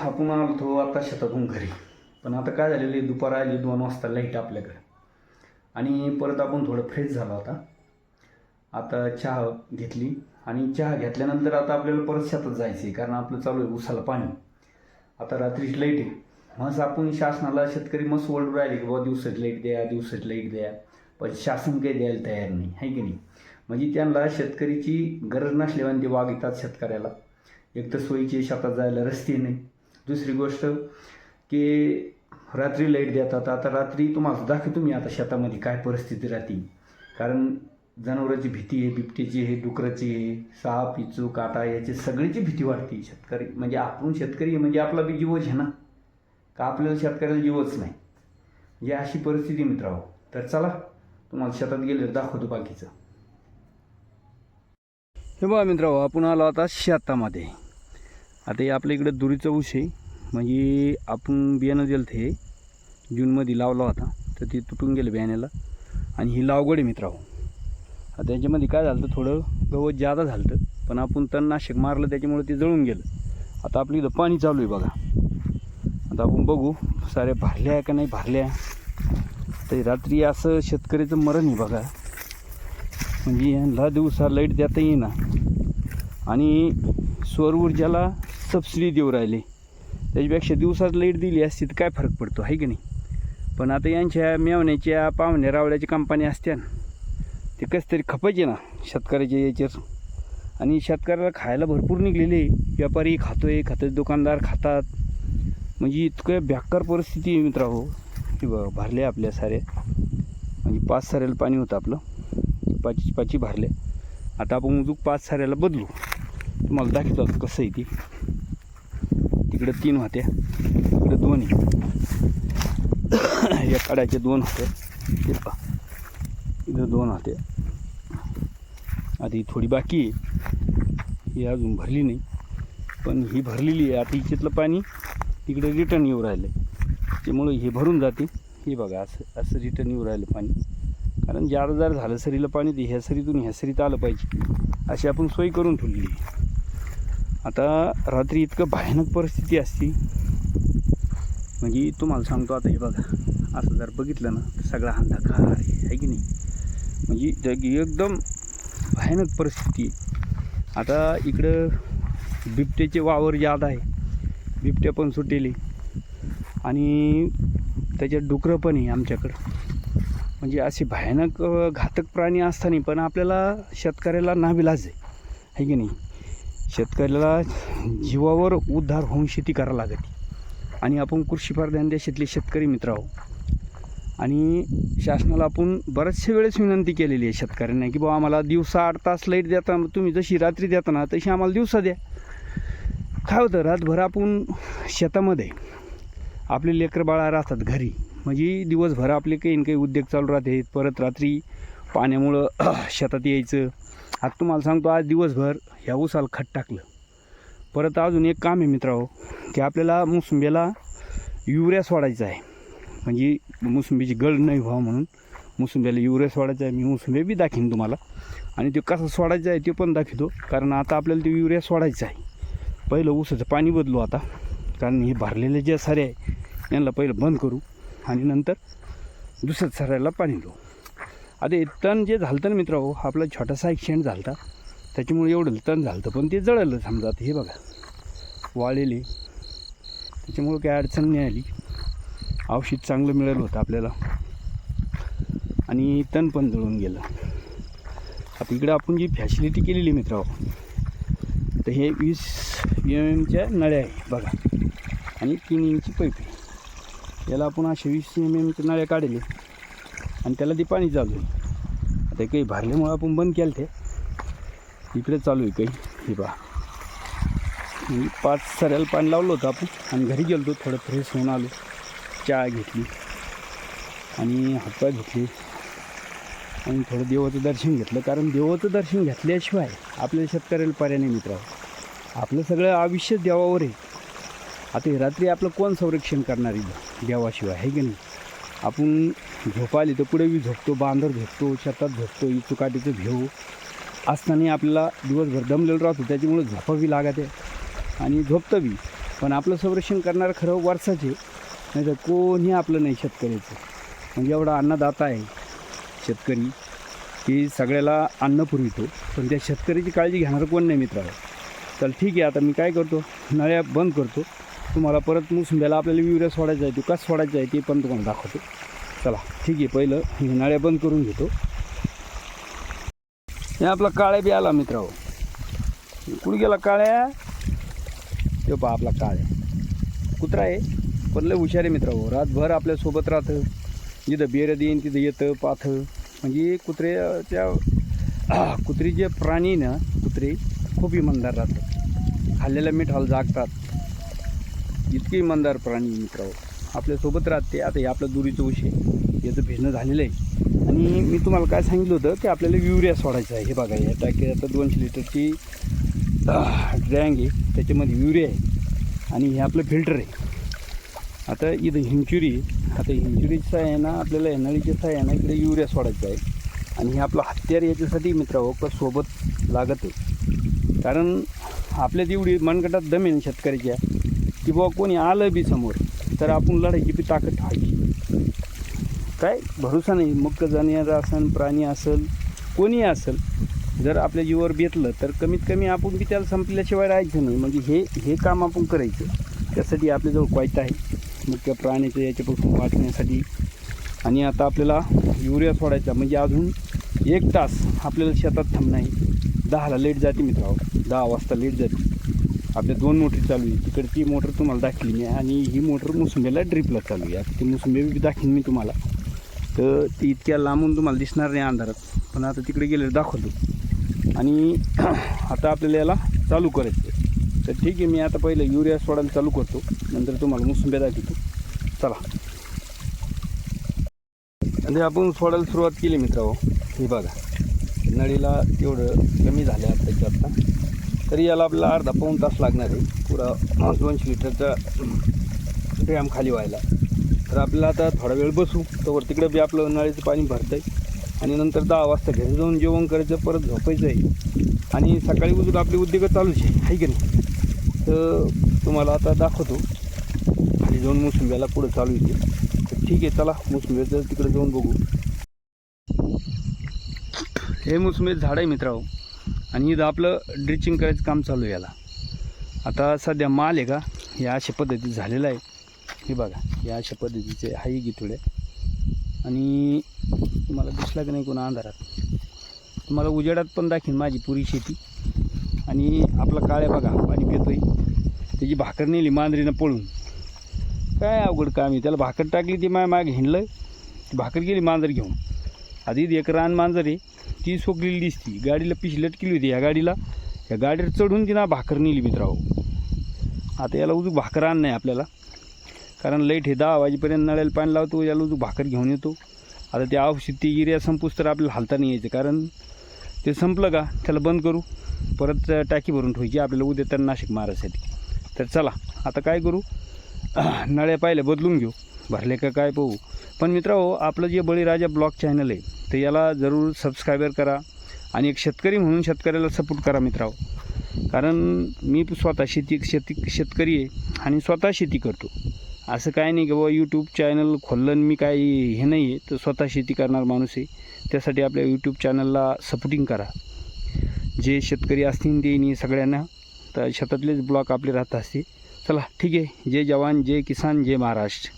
आपण आलो आता शेतातून घरी. पण आता काय झालेलं, दुपार आली 2 वाजता लाईट आपल्याकडे. आणि परत आपण थोडं फ्रेश झालो. आता चहा घेतली आणि चहा घेतल्यानंतर आता आपल्याला परत शेतात जायचं आहे, कारण आपलं चालू आहे उसाला पाणी. आता रात्रीची लाईट आहे. मग आपण शासनाला शेतकरी मस्त ओरडू राहिले की बाबा दिवसाची लाईट द्या, दिवसाची लाईट द्या. पण शासन काही द्यायला तयार नाही, आहे की नाही. म्हणजे त्यांना शेतकरीची गरज नसल्याने ते वागतात शेतकऱ्याला. एक तर सोयीचे शेतात जायला रस्ते नाही. दुसरी गोष्ट की रात्री लाईट देतात. आता रात्री तुम्हाला दाखवतो मी आता शेतामध्ये काय परिस्थिती राहते. कारण जनावरांची भीती आहे, बिबट्याची आहे, डुकराची आहे, साप, इचू, काटा याची सगळीची भीती वाटते. शेतकरी म्हणजे आपण शेतकरी म्हणजे आपला बी जीवच आहे ना, का आपल्याला शेतकऱ्याला जीवच नाही. म्हणजे अशी परिस्थिती मित्रांनो. तर चला तुम्हाला शेतात गेले दाखवतो बाकीचं. हे बघा मित्रांनो, आपण आलो आता शेतामध्ये. आता हे आपल्या इकडे दुरीचा ऊस आहे. म्हणजे आपण बियाणं दिलं ते जूनमध्ये लावला होता, तर ते तुटून गेलं बियाण्याला. आणि ही लागवड आहे मित्रांनो. आता त्याच्यामध्ये काय झालं, थोडं गवत जादा झालं, पण आपण तणनाशक मारलं त्याच्यामुळे ते जळून गेलं. आता आपली इथं पाणी चालू आहे बघा. आता आपण बघू साऱ्या भरल्या का नाही भरल्या. तर रात्री असं शेतकऱ्याचं मरण आहे बघा. म्हणजे यांना दिवसा लाईट देता येईना आणि सौर ऊर्जाला सबसिडी देऊ राहिले. त्याच्यापेक्षा दिवसात लाईट दिली असती तर काय फरक पडतो, आहे की नाही. पण आता यांच्या मेवण्याच्या पाहुण्या रावळ्याच्या कंपन्या असत्या ना, ते कसं तरी खपायचे ना शेतकऱ्याच्या याच्यावर. आणि शेतकऱ्याला खायला भरपूर निघलेले. व्यापारी खातोय, दुकानदार खातात. म्हणजे इतकं बेकार परिस्थिती आहे मित्रांनो. की भरले आपल्या साऱ्या. म्हणजे 5 साऱ्याला पाणी होतं आपलं, 5 भरले. आता आपण उजूक 5 साऱ्याला बदलू. तुम्हाला दाखवतो कसं आहे ती. तिकडे 3 होत्या, इकडे 2 आहे. या काड्याच्या 2 होत्या, ते पहा इकडे 2 होत्या. आता ही थोडी बाकी आहे, ही अजून भरली नाही, पण ही भरलेली आहे. आता हिच्यातलं पाणी तिकडे रिटर्न येऊ राहिलं आहे, त्यामुळं हे भरून जाते. हे बघा असं असं रिटर्न येऊ राहिलं पाणी. कारण जादा जर झालं सरीला पाणी ते ह्या सरीतून ह्या सरीत आलं पाहिजे, अशी आपण सोय करून ठेवली. आता रात्री इतकं भयानक परिस्थिती असते. म्हणजे तुम्हाला सांगतो, आता हे बघा असं जर बघितलं ना तर सगळा अंधकार आहे की नाही. म्हणजे एकदम भयानक परिस्थिती. आता इकडं बिबट्याचे वावर जादा आहे, बिबट्या पण सुटेली आणि त्याच्यात डुकरं पण आहे आमच्याकडं. म्हणजे असे भयानक घातक प्राणी असताना पण आपल्याला शेतकऱ्याला नाविलाज आहे की नाही. शेतकऱ्याला जीवावर उद्धार होऊन शेती करावं लागते. आणि आपण कृषीप्रधान देशातले शेतकरी मित्र आहोत. आणि शासनाला आपण बऱ्याचशा वेळेस विनंती केलेली आहे शेतकऱ्यांना की बाबा आम्हाला दिवसा 8 तास लाईट देता, तुम्ही जशी रात्री देता ना तशी आम्हाला दिवसा द्या. काय होतं, रातभर आपण शेतामध्ये आपले लेकरं बाळा राहतात घरी. म्हणजे दिवसभर आपले काही ना काही उद्योग चालू राहते. परत रात्री पाण्यामुळं शेतात यायचं. आता तुम्हाला सांगतो, आज दिवसभर ह्या ऊसाला खत टाकलं. परत अजून एक काम आहे मित्रांनो, की आपल्याला मोसंबीला युरिया सोडायचा आहे. म्हणजे मोसंबीची गळ नाही व्हावं म्हणून मोसंबीला युरिया सोडायचा आहे. मी मोसंबी बी दाखवीन तुम्हाला, आणि ते कसं सोडायचं आहे ते पण दाखवतो. कारण आता आपल्याला ते युरिया सोडायचं आहे. पहिलं ऊसाचं पाणी बदलू आता, कारण हे भरलेले जे सारे आहे यांना पहिलं बंद करू आणि नंतर दुसऱ्या साऱ्याला पाणी देऊ. आता हे तण जे झालं ना मित्रांनो, आपला छोटासा ॲक्सिडेंट झाला होता, त्याच्यामुळे एवढं तण झालं होतं. पण ते जळलं समजा. हे बघा वाळलेले, त्याच्यामुळं काही अडचण नाही आली. औषध चांगलं मिळालं होतं आपल्याला आणि तण पण जळून गेलं. आता इकडं आपण जी फॅसिलिटी केलेली मित्रांनो, तर हे 20 mm नळ्या आहे बघा, आणि 3 इंची पाईप आहे. याला आपण असे 20 mm नळ्या काढले आणि त्याला ते पाणी चालू आहे. आता काही भरल्यामुळं आपण बंद केलं ते. इकडे चालू आहे काही. हे पहा, 5 साऱ्याला पाणी लावलं होतं आपण आणि घरी गेलो होतो. थोडं फ्रेश होऊन आलो, चहा घेतली आणि हातपाय धुतले आणि थोडं देवाचं दर्शन घेतलं. कारण देवाचं दर्शन घेतल्याशिवाय आपल्या शेतकऱ्याला पर्याय नाही मित्रांनो. आपलं सगळं आयुष्य देवावर आहे. आता रात्री आपलं कोण संरक्षण करणार आहे देवाशिवाय, आहे की नाही. आपण झोप आली तर पुढे बी झोपतो, बांधर झोपतो, शेतात झोपतो, इचुकाटीचं भेव असताना आपल्याला दिवसभर दमलेलं राहतो. त्याच्यामुळे झोपावी लागते आणि झोपतं बी. पण आपलं संरक्षण करणारं खरं वरसाचे, नाही तर कोणी आपलं नाही शेतकऱ्याचं. म्हणजे एवढा अन्नदाता आहे शेतकरी की सगळ्याला अन्न पुरवितो, पण त्या शेतकऱ्याची काळजी घेणारं कोण नाही मित्रांनो. चल ठीक आहे, आता मी काय करतो, नळ्या बंद करतो. तुम्हाला परत मोसंब्याला आपल्याला युरिया सोडायचा आहे, तो कसं सोडायचा आहे ते पण तुम्हाला दाखवतो. चला ठीक आहे, पहिलं मी नळ्या बंद करून घेतो. हे आपला काळ्या बी आला मित्रांनो. कुठे गेला काळ्या? तो पहा आपला काळ्या कुत्रा आहे, पण लय हुशार आहे मित्रांनो. रातभर आपल्यासोबत राहतं, जिथं बेरं देईन तिथं येतं पाहतं. म्हणजे कुत्री जे प्राणी ना, कुत्रे खूप इमानदार राहतात, खाल्लेल्या मिठाला जागतात. इतके इमानदार प्राणी मित्रांनो आपल्यासोबत राहते. आता हे आपलं दुरीचं विषय याचं भिजणं झालेलं आहे. आणि मी तुम्हाला काय सांगितलं होतं की आपल्याला युरिया सोडायचा आहे. हे बघा, या टाकी आता 200 लिटरची ड्रँग आहे, त्याच्यामध्ये युरिया आहे आणि हे आपलं फिल्टर आहे. आता इथं हिंचुरी आहे. आता हिंचुरीची साय आहे ना, आपल्याला नळीची साय आहे ना, इकडे युरिया सोडायचं आहे. आणि हे आपलं हत्यार याच्यासाठी मित्रांनो का सोबत लागत आहे. कारण आपल्या तेवढी मनगटात दम आहे ना शेतकऱ्याच्या, की बाबा कोणी आलं बी समोर तर आपण लढायची बी ताकद ठेवायची. काय भरोसा नाही, मग जाणीर असेल, प्राणी असेल, कोणीही असेल, जर आपल्या जीवावर बेतलं तर कमीत कमी आपण बी त्याला संपल्याशिवाय राहायचं नाही. म्हणजे हे काम आपण करायचं. त्यासाठी आपल्याजवळ क्वायता आहे मुख्य प्राण्याच्या याच्यापासून वाचण्यासाठी. आणि आता आपल्याला युरिया सोडायचा म्हणजे अजून 1 तास आपल्याला शेतात थांबणं आहे. 10ला लाईट जाते मित्रांनो, 10 वाजता लाईट जाते. आपल्या 2 मोटर चालू आहे. तिकडची मोटर तुम्हाला दाखवली मी, आणि ही मोटर मोसंबीला ड्रिपला चालू आहे. ती मोसंबी बी दाखवीन मी तुम्हाला. तर ती इतक्या लांबून तुम्हाला दिसणार नाही अंधारात, पण आता तिकडे गेले दाखवतो. आणि आता आपल्याला याला चालू करायचं. तर ठीक आहे, मी आता पहिलं युरिया सोडायला चालू करतो, नंतर तुम्हाला मोसंब्या दाखवतो. चला. आणि आपण सोडायला सुरुवात केली मित्रांनो. हे बघा, नळीला एवढं कमी झालं आत्ता, तरी याला आपल्याला अर्धा पाऊण तास लागणार आहे पुरा 200 लिटरचा ड्रॅम खाली व्हायला. तर आपल्याला आता थोडा वेळ बसू, तर तिकडं बी आपलं नळीचं पाणी भरतं आहे. आणि नंतर 10 वाजता घरी जाऊन जेवण करायचं, परत झोपायचं आहे. आणि सकाळी उजून आपले उद्योग चालूच आहे की नाही. तर तुम्हाला आता दाखवतो खाली जाऊन मोसंब्याला पुढं चालू येते. तर ठीक आहे, चला मोसंब्याचं तिकडे जाऊन बघू. हे मोसंब्याचं झाड आहे मित्रांनो, आणि इथं आपलं ड्रिचिंग करायचं काम चालू आहे. याला आता सध्या माल आहे का हे अशा पद्धतीत झालेलं आहे. हे बघा, हे अशा पद्धतीचे आहे की थोड्या. आणि तुम्हाला दिसला की नाही कोणा अंधारात, तुम्हाला उजेडात पण दाखवीन माझी पुरी शेती. आणि आपला काळ्या बघा पाणी पितोय, त्याची भाकर नेली मांजरीनं पळून. काय अवघड काम आहे, त्याला भाकर टाकली, ती मागे हिंडलं, ती भाकर गेली मांजर घेऊन. आधी एक रान मांजर आहे, ती सोकलेली दिसती. गाडीला पिशी लटकेली होती ह्या गाडीला, ह्या गाडीवर चढून तिनं भाकर नेली मित्रांनो. आता याला उजूक भाकर आण नाही आपल्याला, कारण लाईट हे 10 वाजेपर्यंत नळ्याला पाणी लावतो, याला उजूक भाकर घेऊन येतो. आता ते औषध ती युरिया संपूस तर आपल्याला हालता नाही यायचं, कारण ते संपलं का त्याला बंद करू, परत टाकी भरून ठेवायची आपल्याला उद्या तर नाशिक मारायसाठी. तर चला आता काय करू, नळ्या पाहिल्या बदलून घेऊ, भरले का काय पाहू. पण मित्रांनो, आपलं जे बळीराजा ब्लॉग चॅनल आहे तर याला जरूर सबस्क्रायबर करा, आणि एक शेतकरी म्हणून शेतकऱ्याला सपोर्ट करा मित्रांनो. कारण मी स्वतः शेतकरी आहे आणि स्वतः शेती करतो. असं काय नाही की बाबा यूट्यूब चॅनल खोललं मी काही हे नाही आहे, तर स्वतः शेती करणार माणूस आहे. त्यासाठी आपल्या यूट्यूब चॅनलला सपोर्टिंग करा. जे शेतकरी असतील ते सगळ्यांना तर शेतातलेच ब्लॉग आपले राहत असते. चला ठीक आहे, जय जवान, जय किसान, जय महाराष्ट्र.